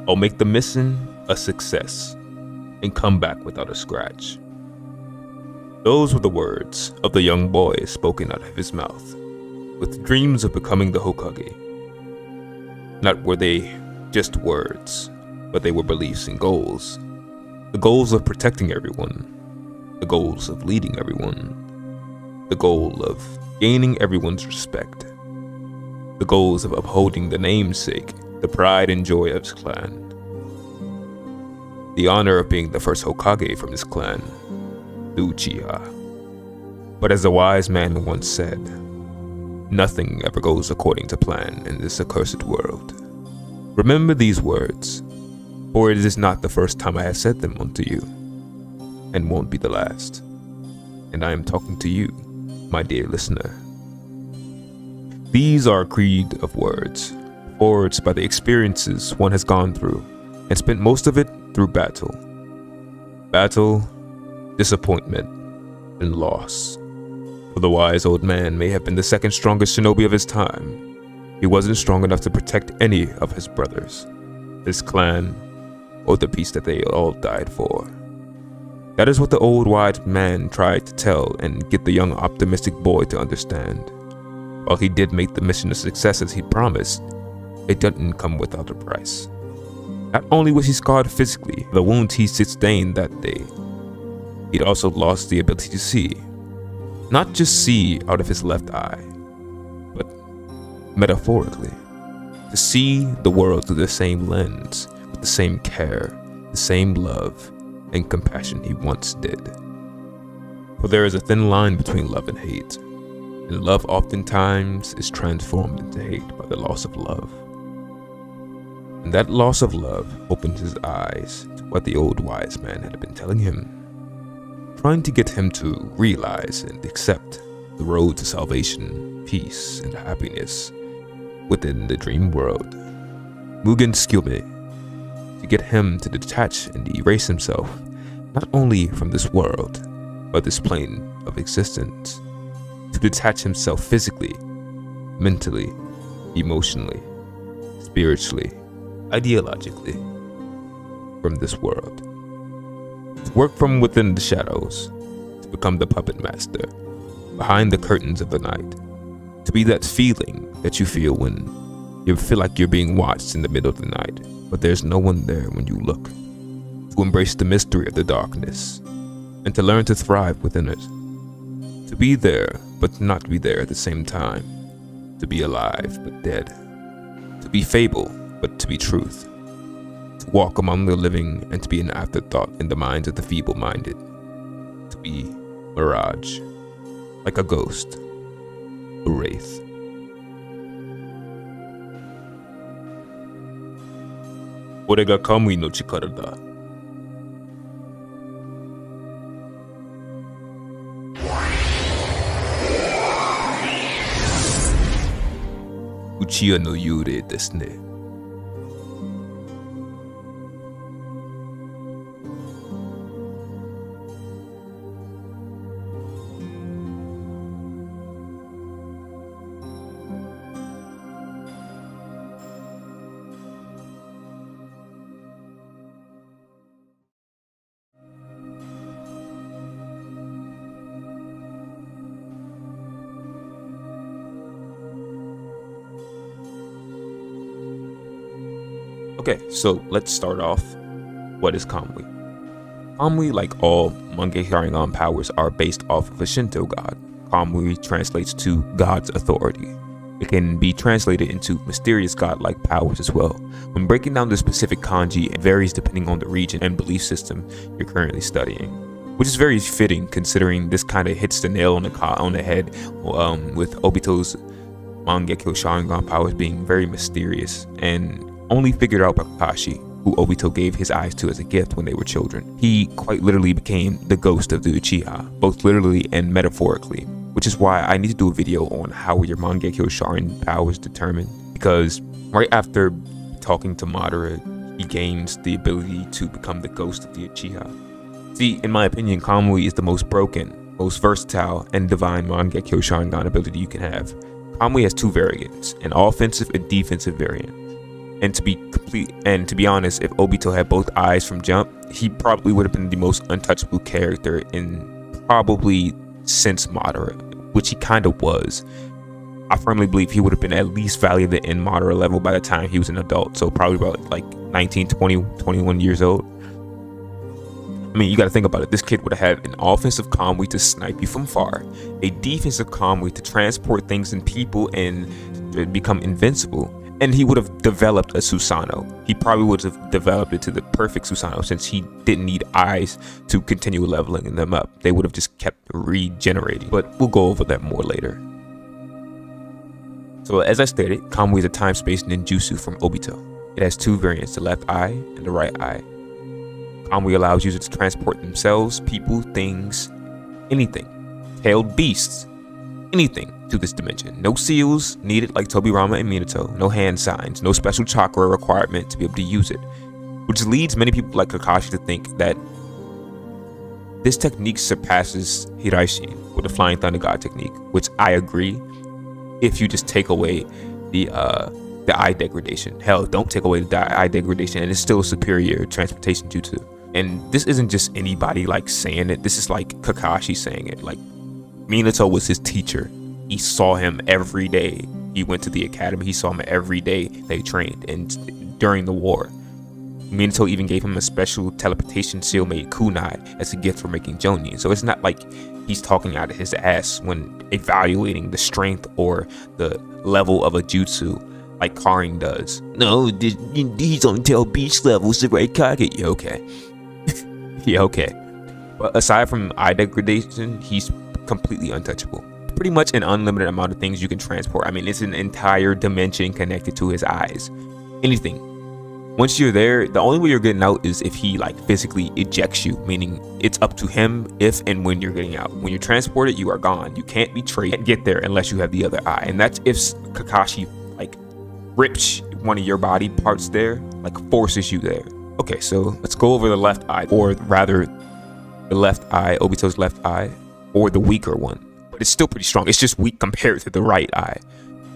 I'll make the mission a success and come back without a scratch. Those were the words of the young boy spoken out of his mouth, with dreams of becoming the Hokage. Not were they just words, but they were beliefs and goals. The goals of protecting everyone, the goals of leading everyone, the goal of gaining everyone's respect, the goals of upholding the namesake, the pride and joy of his clan, the honor of being the first Hokage from his clan, the Uchiha. But as a wise man once said, nothing ever goes according to plan in this accursed world. Remember these words, for it is not the first time I have said them unto you, and won't be the last. And I am talking to you, my dear listener. These are a creed of words, forged by the experiences one has gone through, and spent most of it through battle. Battle, disappointment, and loss. For the wise old man may have been the second strongest shinobi of his time. He wasn't strong enough to protect any of his brothers, his clan, or the peace that they all died for. That is what the old wise man tried to tell and get the young optimistic boy to understand. While he did make the mission a success as he promised, it didn't come without a price. Not only was he scarred physically, the wounds he sustained that day, he'd also lost the ability to see. Not just see out of his left eye, but metaphorically, to see the world through the same lens, with the same care, the same love, and compassion he once did. For there is a thin line between love and hate, and love oftentimes is transformed into hate by the loss of love. And that loss of love opened his eyes to what the old wise man had been telling him, trying to get him to realize and accept the road to salvation, peace, and happiness within the dream world. Mugen Tsukuyomi, to get him to detach and erase himself, not only from this world, but this plane of existence, to detach himself physically, mentally, emotionally, spiritually, ideologically, from this world. To work from within the shadows, to become the puppet master, behind the curtains of the night, to be that feeling that you feel when you feel like you're being watched in the middle of the night, but there's no one there when you look. To embrace the mystery of the darkness, and to learn to thrive within it. To be there, but not be there at the same time. To be alive, but dead. To be fable, but to be truth. To walk among the living and to be an afterthought in the minds of the feeble-minded. To be mirage, like a ghost, a wraith. Ore ga Kamui no chikara da. Uchiha no Yurei desu ne. Okay, so let's start off. What is Kamui? Kamui, like all Mangekyo Sharingan powers, are based off of a Shinto god. Kamui translates to God's authority. It can be translated into mysterious godlike powers as well. When breaking down the specific kanji, it varies depending on the region and belief system you're currently studying, which is very fitting considering this kind of hits the nail on the head with Obito's Mangekyo Sharingan powers being very mysterious and only figured out by Kakashi, who Obito gave his eyes to as a gift when they were children. He quite literally became the ghost of the Uchiha, both literally and metaphorically, which is why I need to do a video on how your Mangekyo Sharingan powers determined, because right after talking to Madara, he gains the ability to become the ghost of the Uchiha. See, in my opinion, Kamui is the most broken, most versatile, and divine Mangekyo Sharingan ability you can have. Kamui has two variants, an offensive and defensive variant. And to be completely And to be honest, if Obito had both eyes from jump, he probably would have been the most untouchable character in probably since Madara, which he kind of was. I firmly believe he would have been at least valiant in Madara level by the time he was an adult, so probably about like 19, 20, 21 years old. I mean, you got to think about it. This kid would have had an offensive Kamui to snipe you from far, a defensive Kamui to transport things and people and become invincible, and he would have developed a Susanoo. He probably would have developed it to the perfect Susanoo, since he didn't need eyes to continue leveling them up. They would have just kept regenerating, but we'll go over that more later. So as I stated, Kamui is a time-space ninjutsu from Obito. It has two variants, the left eye and the right eye. Kamui allows users to transport themselves, people, things, anything, tailed beasts, anything to this dimension. No seals needed like Tobirama and Minato, no hand signs, no special chakra requirement to be able to use it, which leads many people like Kakashi to think that this technique surpasses Hiraishin with the Flying Thunder God technique, which I agree if you just take away the eye degradation. Hell, don't take away the eye degradation and it's still a superior transportation jutsu. And this isn't just anybody like saying it. This is like Kakashi saying it. Like, Minato was his teacher. He saw him every day. He went to the academy. He saw him every day they trained. And during the war, Minato even gave him a special teleportation seal made kunai as a gift for making Jonin. So it's not like he's talking out of his ass when evaluating the strength or the level of a jutsu like Karin does. No, he's on tail beach level, so right Kage. Yeah, okay. Yeah, okay. But aside from eye degradation, he's completely untouchable. Pretty much an unlimited amount of things you can transport. I mean, it's an entire dimension connected to his eyes. Anything. Once you're there, the only way you're getting out is if he like physically ejects you, meaning it's up to him if and when you're getting out. When you're transported, you are gone. You can't be traced and get there unless you have the other eye. And that's if Kakashi like rips one of your body parts there, like forces you there. Okay, so let's go over the left eye, or rather the left eye, Obito's left eye, or the weaker one. But it's still pretty strong. It's just weak compared to the right eye.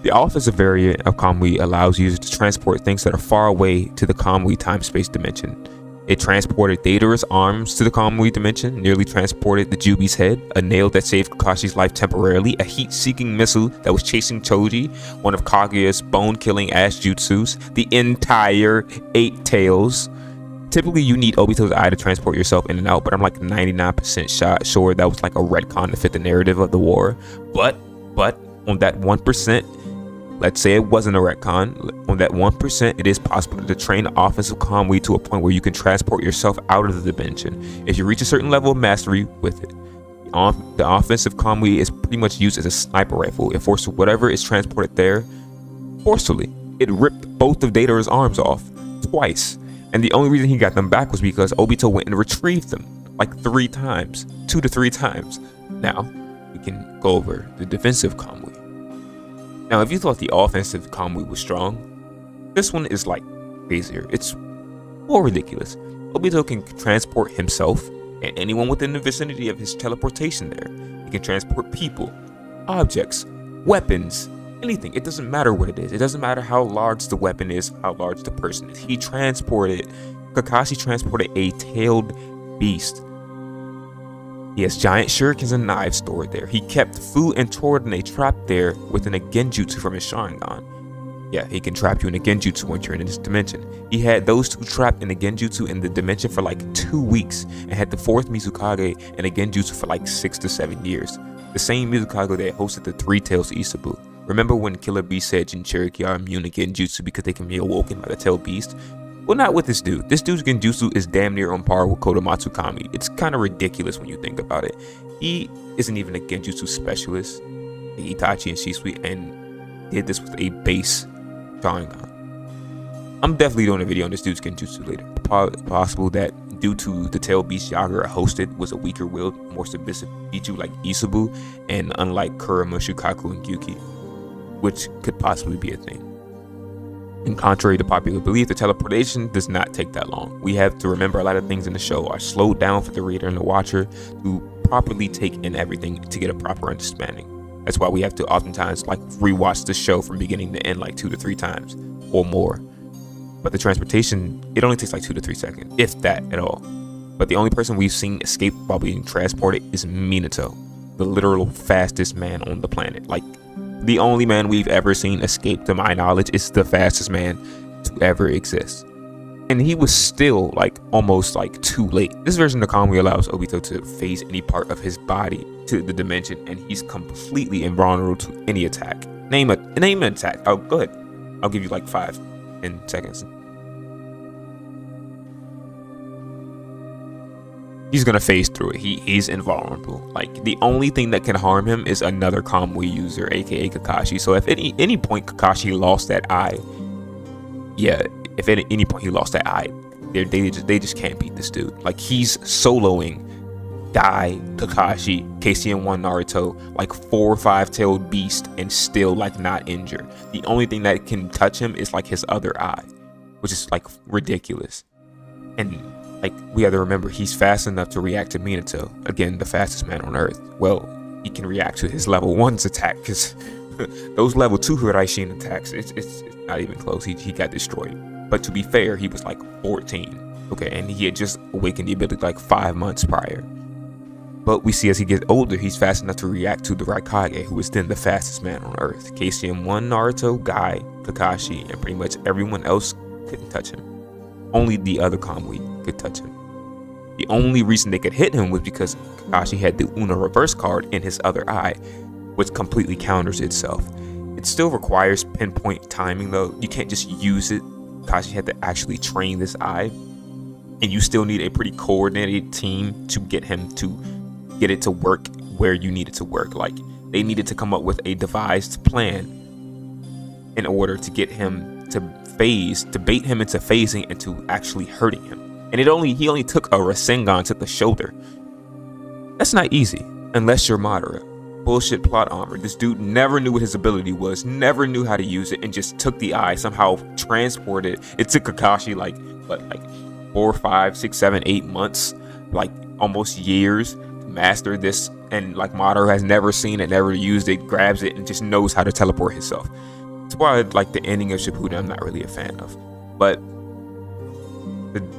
The offensive variant of Kamui allows users to transport things that are far away to the Kamui time-space dimension. It transported Deidara's arms to the Kamui dimension, nearly transported the Jubi's head, a nail that saved Kakashi's life temporarily, a heat-seeking missile that was chasing Choji, one of Kaguya's bone-killing ass jutsus, the entire 8 tails. Typically, you need Obito's eye to transport yourself in and out, but I'm like 99% sure that was like a retcon to fit the narrative of the war. But on that 1%, let's say it wasn't a retcon, on that 1%, it is possible to train offensive Kamui to a point where you can transport yourself out of the dimension if you reach a certain level of mastery with it. The offensive Kamui is pretty much used as a sniper rifle. It forces whatever is transported there forcefully. It ripped both of Deidara's arms off twice. And the only reason he got them back was because Obito went and retrieved them like 3 times, 2 to 3 times. Now, we can go over the defensive Kamui. Now, if you thought the offensive Kamui was strong, this one is like crazier. It's more ridiculous. Obito can transport himself and anyone within the vicinity of his teleportation there. He can transport people, objects, weapons, anything. It doesn't matter what it is. It doesn't matter how large the weapon is, how large the person is. Kakashi transported a tailed beast. He has giant shurikens and knives stored there. He kept Fu and Tordane trapped there within a genjutsu from his Sharingan. Yeah, he can trap you in a genjutsu once you're in this dimension. He had those 2 trapped in a genjutsu in the dimension for like 2 weeks and had the 4th Mizukage in a genjutsu for like 6 to 7 years. The same Mizukage that hosted the 3 Tails Isabu. Remember when Killer Beast said Jinchuriki are immune to genjutsu because they can be awoken by the tailed beast? Well, not with this dude. This dude's genjutsu is damn near on par with Kodomatsu Kami. It's kind of ridiculous when you think about it. He isn't even a genjutsu specialist, Itachi and Shisui, and did this with a base Sharingan. I'm definitely doing a video on this dude's genjutsu later. Possible that due to the tailed beast Yagura hosted was a weaker willed, more submissive Ichu like Isabu, and unlike Kurama, Shukaku, and Gyuki, which could possibly be a thing. And contrary to popular belief, the teleportation does not take that long. We have to remember a lot of things in the show are slowed down for the reader and the watcher to properly take in everything to get a proper understanding. That's why we have to oftentimes like rewatch the show from beginning to end like 2 to 3 times or more. But the transportation, it only takes like 2 to 3 seconds, if that at all. But the only person we've seen escape while being transported is Minato, the literal fastest man on the planet. Like, the only man we've ever seen escape, to my knowledge, is the fastest man to ever exist. And he was still like almost like too late. This version of Kamui allows Obito to phase any part of his body to the dimension, and he's completely invulnerable to any attack. Name an attack. Oh, go ahead. I'll give you like 5-10 seconds. He's gonna phase through it. He's invulnerable. Like, the only thing that can harm him is another Kamui user, aka Kakashi. So if at any point Kakashi lost that eye, yeah, if at any point he lost that eye, they just can't beat this dude. Like, he's soloing Dai, Kakashi, KCM1 Naruto, like 4 or 5-tailed beast, and still like not injured. The only thing that can touch him is like his other eye, which is like ridiculous. And like, we have to remember, he's fast enough to react to Minato, again, the fastest man on Earth. Well, he can react to his level 1's attack, because those level 2 Hiraishin attacks, it's not even close. He got destroyed. But to be fair, he was like 14, okay, and he had just awakened the ability like 5 months prior. But we see as he gets older, he's fast enough to react to the Raikage, who is then the fastest man on Earth. KCM1 Naruto, Guy, Kakashi, and pretty much everyone else couldn't touch him. Only the other Kamui could touch him. The only reason they could hit him was because Kakashi had the Una reverse card in his other eye, which completely counters itself. It still requires pinpoint timing though. You can't just use it. Kakashi had to actually train this eye, and you still need a pretty coordinated team to get it to work where you need it to work. Like, they needed to come up with a devised plan in order to get him to phase, to bait him into phasing and to actually hurting him. And he only took a Rasengan to the shoulder. That's not easy unless you're Madara. Bullshit plot armor. This dude never knew what his ability was, never knew how to use it, and just took the eye, somehow transported it. It took Kakashi like 4, 5, 6, 7, 8 months, like almost years, to master this. And like, Madara has never seen it, never used it, grabs it, and just knows how to teleport himself. That's why, like, the ending of Shippuden I'm not really a fan of. But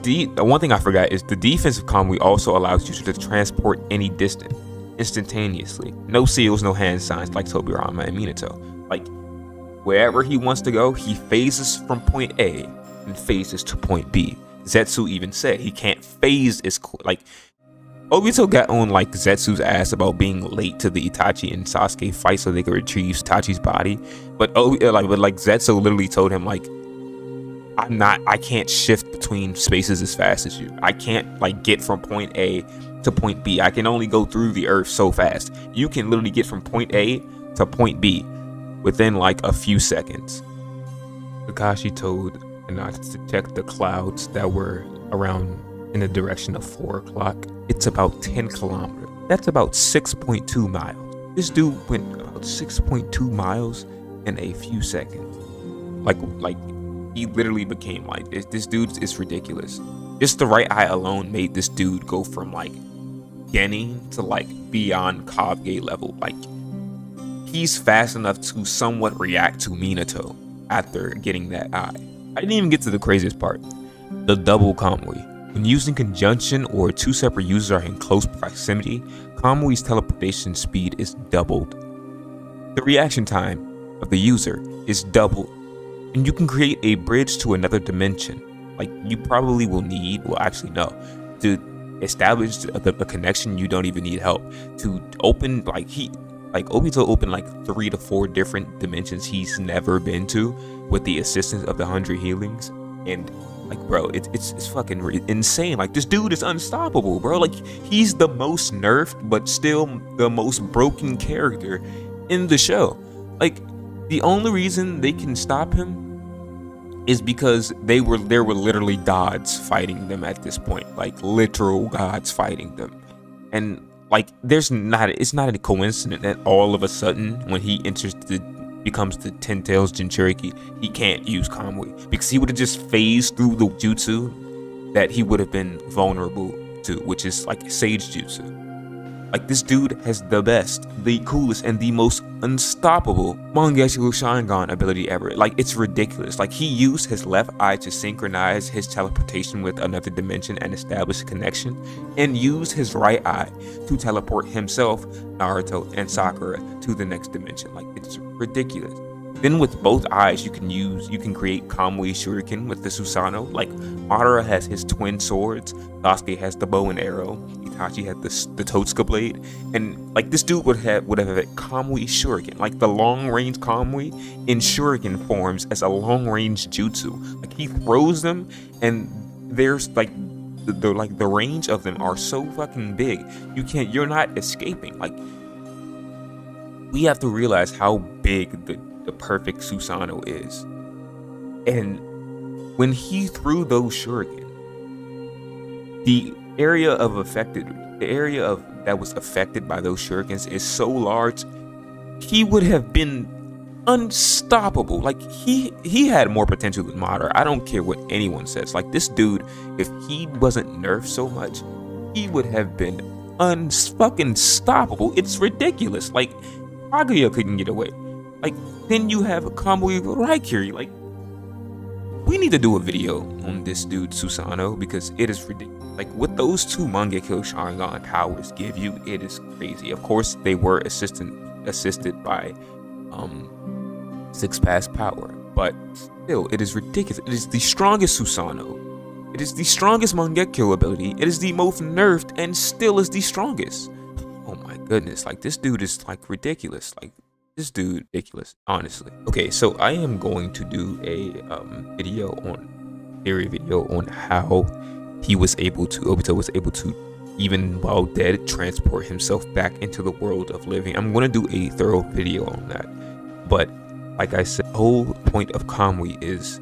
the one thing I forgot is the defense of Kamui also allows you to transport any distance instantaneously. No seals, no hand signs like Tobirama and Minato. Like, wherever he wants to go, he phases from point A and phases to point B. Zetsu even said he can't phase as like, Obito got on like Zetsu's ass about being late to the Itachi and Sasuke fight so they could retrieve Itachi's body, but Zetsu literally told him like, I can't shift between spaces as fast as you. I can't like get from point A to point B. I can only go through the earth so fast. You can literally get from point A to point B within like a few seconds. Kakashi told Hinata to check the clouds that were around in the direction of 4 o'clock. It's about 10 kilometers. That's about 6.2 miles. This dude went about 6.2 miles in a few seconds. Like he literally became like this. This dude is ridiculous. Just the right eye alone made this dude go from like Genin to like beyond Kage level. Like, he's fast enough to somewhat react to Minato after getting that eye. I didn't even get to the craziest part. The double Kamui. When used in conjunction or 2 separate users are in close proximity, Kamui's teleportation speed is doubled. The reaction time of the user is doubled, and you can create a bridge to another dimension. Like, you probably will need, well actually no, to establish a connection you don't even need help. To open, like Obito opened like 3 to 4 different dimensions he's never been to with the assistance of the 100 healings. And like, bro, it's fucking insane. Like, this dude is unstoppable, bro. Like, he's the most nerfed but still the most broken character in the show. Like, the only reason they can stop him is because there were literally gods fighting them at this point, like literal gods fighting them. And like, it's not a coincidence that all of a sudden when he becomes the 10 Tails Jinchuriki, he can't use Kamui, because he would have just phased through the jutsu that he would have been vulnerable to, which is like Sage Jutsu. Like, this dude has the best, the coolest, and the most unstoppable Mangekyo Sharingan ability ever. Like, it's ridiculous. Like, he used his left eye to synchronize his teleportation with another dimension and establish a connection, and used his right eye to teleport himself, Naruto, and Sakura to the next dimension. Like, it's ridiculous. Then with both eyes, you can create Kamui Shuriken with the Susanoo. Like, Madara has his twin swords, Sasuke has the bow and arrow, Itachi had the Totsuka blade, and like, this dude would have a Kamui Shuriken, like the long range Kamui in Shuriken forms as a long range jutsu. Like, he throws them, and there's like the range of them are so fucking big, you're not escaping. Like, we have to realize how big the perfect Susanoo is. And when he threw those shuriken, the area that was affected by those shurikens is so large, he would have been unstoppable. Like, he had more potential than Madara. I don't care what anyone says. Like, this dude, if he wasn't nerfed so much, he would have been unfucking stoppable. It's ridiculous. Like, Kaguya couldn't get away. Like, then you have Kamui Raikiri. Like, we need to do a video on this dude Susanoo, because it is ridiculous. Like, what those two Mangekyo Sharingan powers give you, it is crazy. Of course, they were assisted by Six Paths power, but still, it is ridiculous. It is the strongest Susanoo. It is the strongest Mangekyo ability. It is the most nerfed, and still is the strongest. Oh my goodness! Like, this dude is like ridiculous. Like, this dude ridiculous, honestly. Okay, so I am going to do a theory video on how Obito was able to, even while dead, transport himself back into the world of living. I'm going to do a thorough video on that. But like I said, the whole point of Kamui is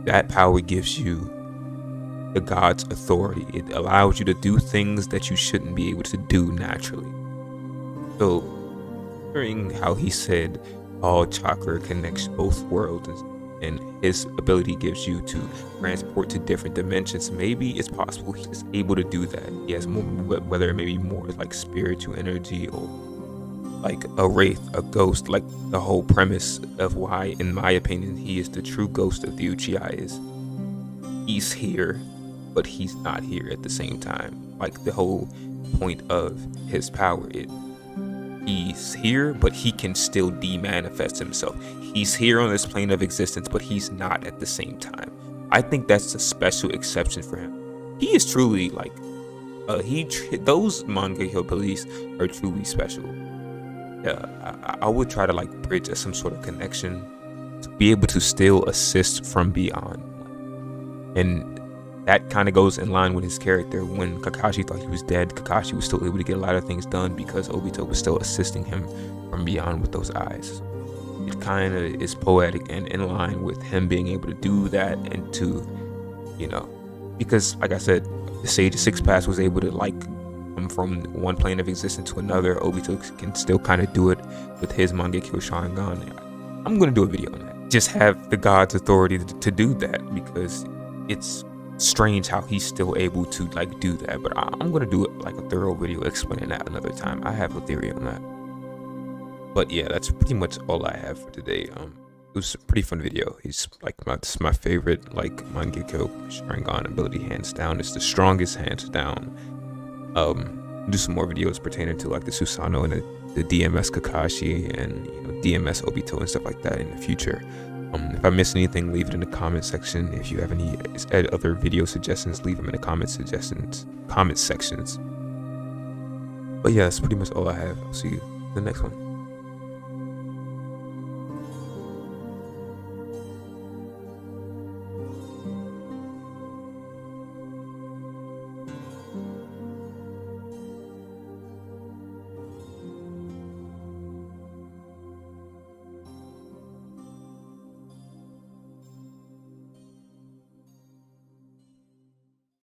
that power gives you the god's authority. It allows you to do things that you shouldn't be able to do naturally. So, hearing how he said all chakra connects both worlds, and his ability gives you to transport to different dimensions, maybe it's possible he's able to do that. He has more, whether it may be more like spiritual energy or like a wraith, a ghost. Like, the whole premise of why, in my opinion, he is the true ghost of the Uchiha is he's here, but he's not here at the same time. Like, the whole point of his power, he's here, but he can still de-manifest himself. He's here on this plane of existence, but he's not at the same time. I think that's a special exception for him. He is truly like, those Mangekyo abilities are truly special. I would try to like bridge some sort of connection to be able to still assist from beyond. And that kind of goes in line with his character. When Kakashi thought he was dead, Kakashi was still able to get a lot of things done because Obito was still assisting him from beyond with those eyes. It kind of is poetic and in line with him being able to do that, and to, you know, because like I said, the Sage of Six Paths was able to like come from one plane of existence to another. Obito can still kind of do it with his Mangekyo Sharingan. I'm going to do a video on that. Just have the god's authority to do that, because it's strange how he's still able to like do that. But I'm gonna do it like a thorough video explaining that another time. I have a theory on that. But yeah, that's pretty much all I have for today. It was a pretty fun video. He's like my favorite like Mangekyo Sharingan ability, hands down. It's the strongest, hands down. Do some more videos pertaining to like the Susanoo and the DMS Kakashi and, you know, DMS Obito and stuff like that in the future. If I missed anything, leave it in the comment section. If you have any other video suggestions, leave them in the comment sections. But yeah, that's pretty much all I have. I'll see you in the next one.